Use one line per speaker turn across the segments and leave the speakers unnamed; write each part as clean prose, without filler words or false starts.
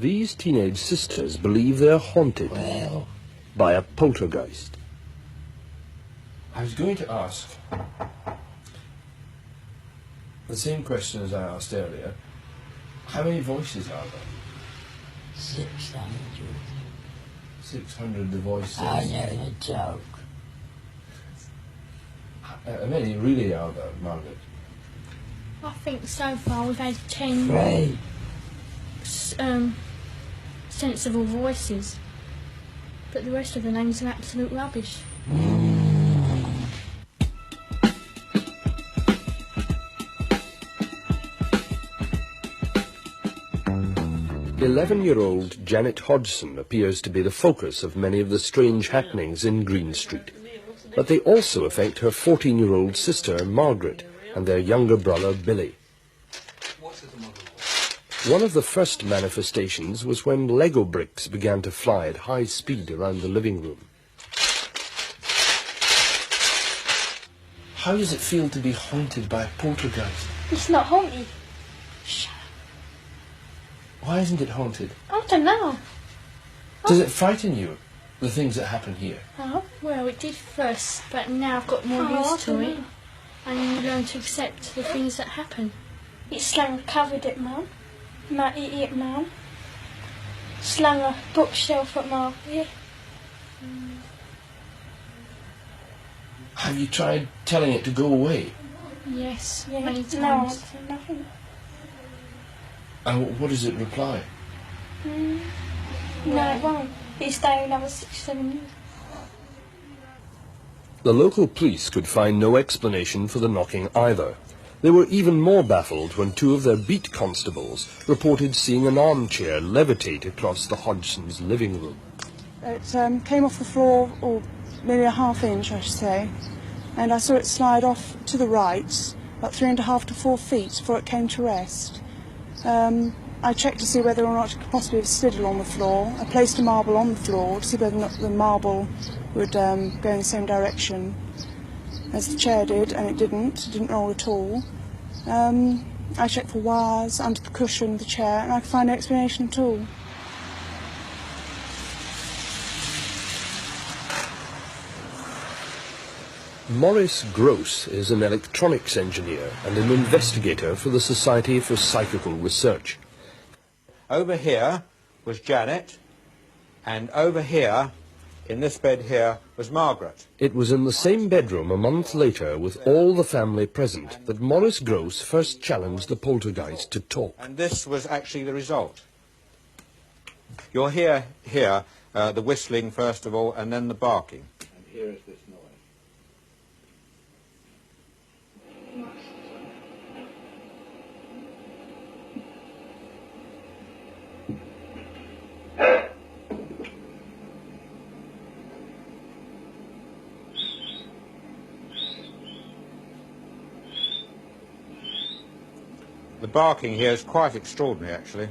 These teenage sisters believe they're haunted by a poltergeist. I was going to ask the same question as I asked earlier. How many voices are there?
600.
600 the voices.
I know the joke.
How many really are there, Margaret?
I think so far we've had 10
Three.
sensible voices, but the rest of the names are absolute rubbish.
11-year-old Janet Hodgson appears to be the focus of many of the strange happenings in Green Street. But they also affect her 14-year-old sister, Margaret, and their younger brother, Billy. One of the first manifestations was when Lego bricks began to fly at high speed around the living room. How does it feel to be haunted by a poltergeist?
It's not haunted.
Why isn't it haunted?
I don't know.
Does it frighten you, the things that happen here?
Oh, well, it did first, but now I've got more used to it, and learn to accept the things that happen.
It slung covered at Mum, my idiot Mum. Slung a bookshelf at Margaret.
Have you tried telling it to go away?
Yes,
Yeah,
many
no
times.
answer, nothing.
And what does it reply?
No, it won't. It'll stay another 6-7 years.
The local police could find no explanation for the knocking either. They were even more baffled when two of their beat constables reported seeing an armchair levitate across the Hodgson's living room.
It came off the floor, or maybe a half-inch, I should say, and I saw it slide off to the right, about 3.5 to 4 feet before it came to rest. I checked to see whether or not it could possibly have slid along the floor. I placed a marble on the floor to see whether or not the marble would go in the same direction as the chair did, and it didn't roll at all. I checked for wires under the cushion of the chair, and I could find no explanation at all.
Maurice Gross is an electronics engineer and an investigator for the Society for Psychical Research.
Over here was Janet, and over here, in this bed here, was Margaret.
It was in the same bedroom a month later, with all the family present, that Maurice Gross first challenged the poltergeist to talk.
And this was actually the result. You'll hear here the whistling first of all, and then the barking. And here is this noise. The barking here is quite extraordinary, actually.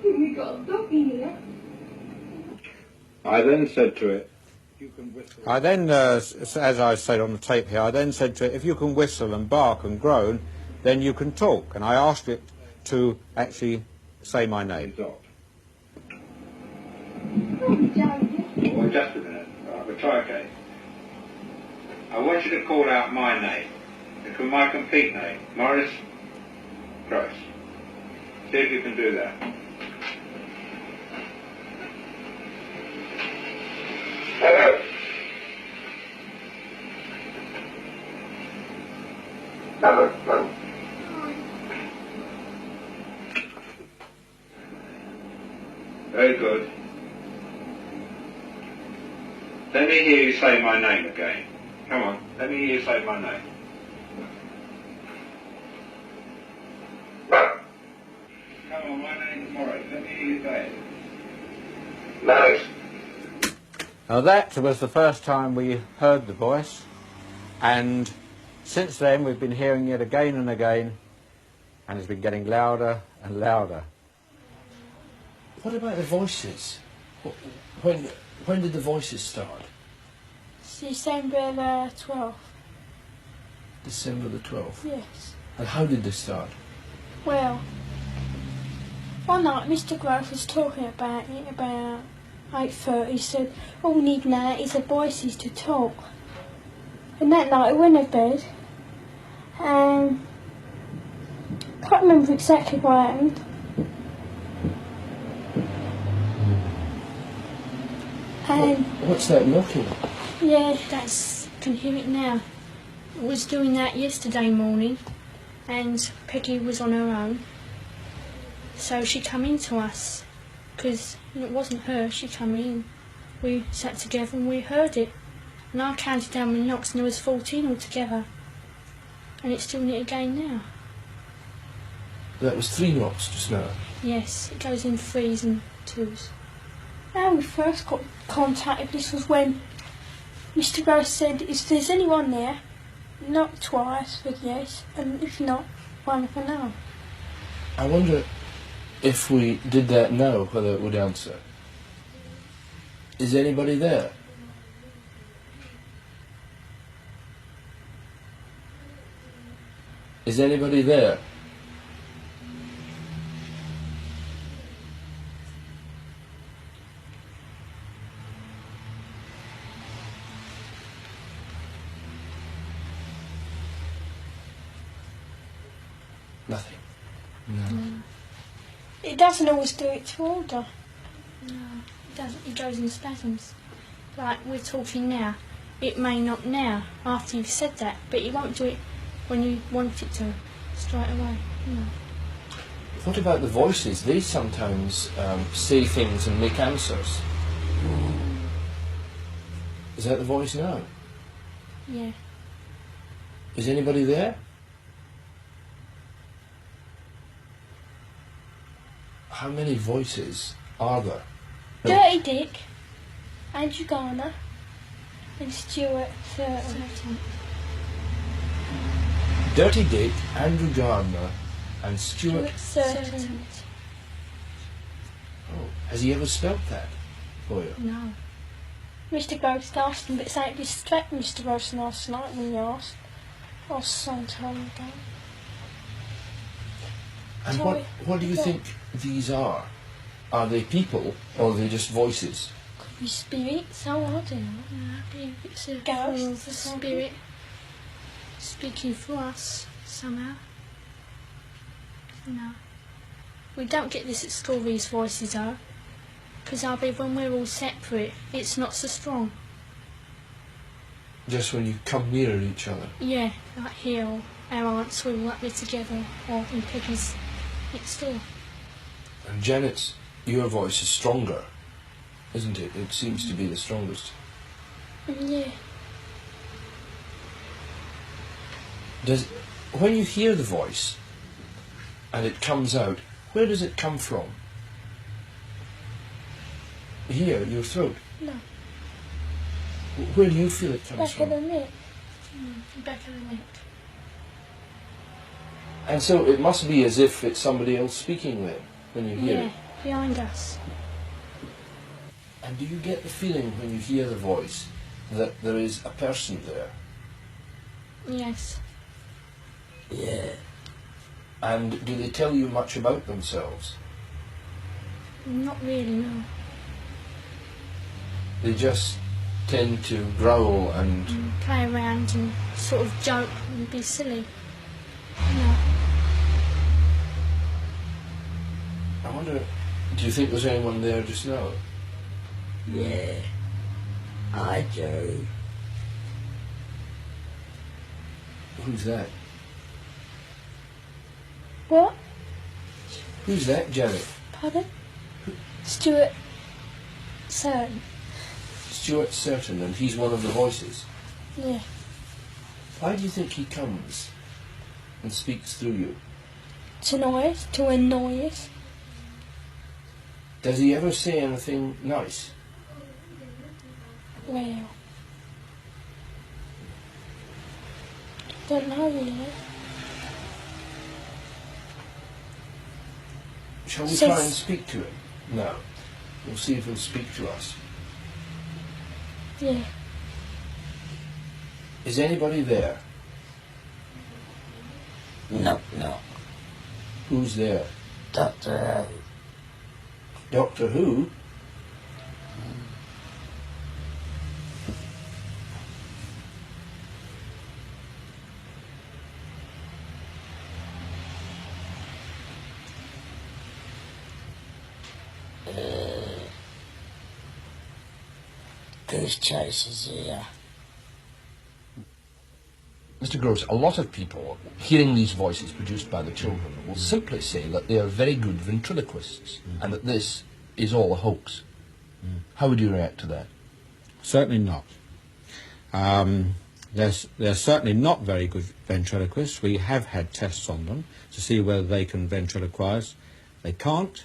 We got a dog in here.
I then said to it, as I said on the tape here, I then said to it, if you can whistle and bark and groan, then you can talk. And I asked it to actually say my name.
Oh, Joe.
Well, just a minute. Right, we'll try again. I want you to call out my name. It's my complete name, Maurice Gross. See if you can do that. Very good. Let me hear you say my name again. Come on, let me hear you say my name. Come on, my name's Maurice. Let me hear you say it. Maurice. Now that was the first time we heard the voice, and since then we've been hearing it again and again, and it's been getting louder and louder.
What about the voices? When did the voices start?
December 12th.
December the 12th.
Yes.
And how did this start?
Well, one night Mr. Grove was talking about it about 8:30. He said, all we need now is the voices to talk. And that night I went to bed and I can't remember exactly what happened. And
What's that knocking?
yeah,
Can hear it now. I was doing that yesterday morning, and Peggy was on her own. So she come in to us, because it wasn't her, she come in. We sat together and we heard it. And I counted down my knocks and there was 14 altogether. And it's doing it again now.
That was 3 knocks just now.
Yes, it goes in 3s and 2s.
when we first got contacted, this was when Mr. Grove said, if there's anyone there, knock twice with yes, and if not, one for no.
I wonder if we did that now, whether it would answer. Is anybody there? Is anybody there? Nothing. No.
It doesn't always do it to order.
No, it doesn't. It goes in spasms. Like we're talking now. It may not now, after you've said that, but it won't do it when you want it to, straight away. No.
What about the voices? They sometimes say things and make answers. Is that the voice now?
Yeah.
Is anybody there? How many voices are there?
Dirty Dick, Andrew Garner, and Stuart Thurton.
Dirty Dick, Andrew Gardner, and Stuart.
Thurton.
Oh, has he ever spelt that for you?
No.
Mr. Groves asked him, but something distracted Mr. Groves last night when he asked. Or some time ago.
And
Sorry.
what do you think these are? Are they people or are they just voices?
Could be spirits, oh, I don't know.
I believe it's a
Ghosts
form
or
of
something.
spirit speaking for us somehow. No. We don't get this at school, these voices are. Because I believe when we're all separate, it's not so strong.
Just when you come near each other.
Yeah, like here, or our aunts, we were up there together, or in Peggy's next door.
And Janet's, your voice is stronger, isn't it? It seems to be the strongest.
Yeah.
When you hear the voice and it comes out, where does it come from? Here, your throat?
No.
Where do you feel it comes
Back
from?
of the neck.
Back of the neck.
And so it must be as if it's somebody else speaking then, when you hear
Yeah,
it.
behind us.
And do you get the feeling when you hear the voice that there is a person there?
Yes.
Yeah.
And do they tell you much about themselves?
Not really, no.
They just tend to growl and...
Play around and sort of joke and be silly. No.
I wonder, do you think there's anyone there just now?
Yeah. I do.
Who's that?
What?
Who's that, Janet?
Pardon? Stuart Thurton.
Stuart Certain, and he's one of the voices.
Yeah.
Why do you think he comes and speaks through you?
To annoy us.
Does he ever say anything nice?
Well. Don't know really.
Shall we
Says-
try and speak to him? No. We'll see if he'll speak to us.
Yeah.
Is anybody there?
Knock, knock.
Who's there?
Doctor Who.
Doctor Who?
Goose chasers here.
Mr. Gross, a lot of people, hearing these voices produced by the children, will simply say that they are very good ventriloquists and that this is all a hoax. How would you react to that?
Certainly not. They're certainly not very good ventriloquists. We have had tests on them to see whether they can ventriloquize. They can't.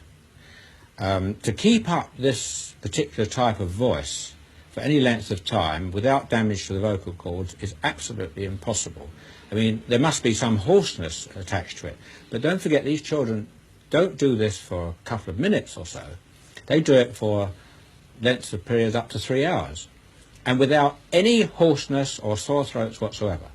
To keep up this particular type of voice for any length of time without damage to the vocal cords is absolutely impossible. I mean, there must be some hoarseness attached to it. But don't forget, these children don't do this for a couple of minutes or so. They do it for lengths of periods up to 3 hours, and without any hoarseness or sore throats whatsoever.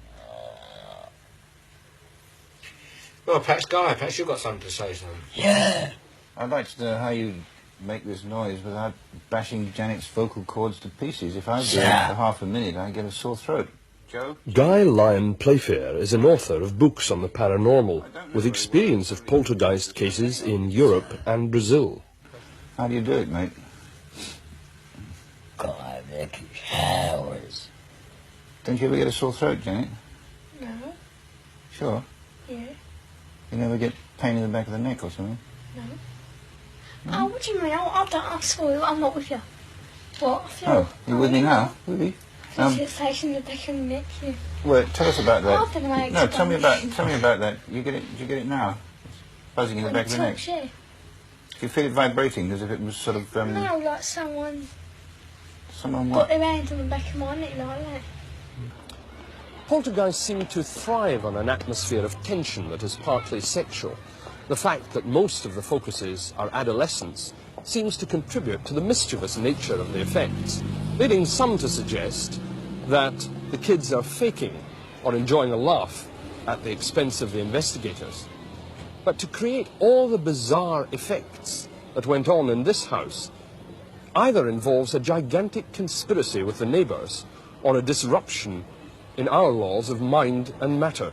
Well, perhaps, Guy, perhaps you've got something to say, sir.
Yeah.
I'd like to know how you make this noise without bashing Janet's vocal cords to pieces. If I do it for half a minute, I get a sore throat. Joe?
Guy Lyon Playfair is an author of books on the paranormal, with experience of poltergeist cases in Europe and Brazil.
How do you do it, mate?
God, Vicky, hours.
Don't you ever get a sore throat, Janet?
No.
Sure.
Yeah.
You never get pain in the back of the neck or something?
No. Oh, what do you mean? I'm sorry, I'm not with you. What? I feel,
Oh, you with me now? With me?
Sensation in the back of the neck, yeah.
Well, tell us about that.
I don't know how to
No, tell me
explain
about that. You get it? Do you get it now? It's buzzing in the back of the neck.
Yeah.
Do you feel it vibrating as if it was sort of
No, like someone
someone
got
what?
their hand on the back of my neck like that.
Poltergeists seem to thrive on an atmosphere of tension that is partly sexual. The fact that most of the focuses are adolescents seems to contribute to the mischievous nature of the effects, leading some to suggest that the kids are faking or enjoying a laugh at the expense of the investigators. But to create all the bizarre effects that went on in this house either involves a gigantic conspiracy with the neighbours or a disruption in our laws of mind and matter.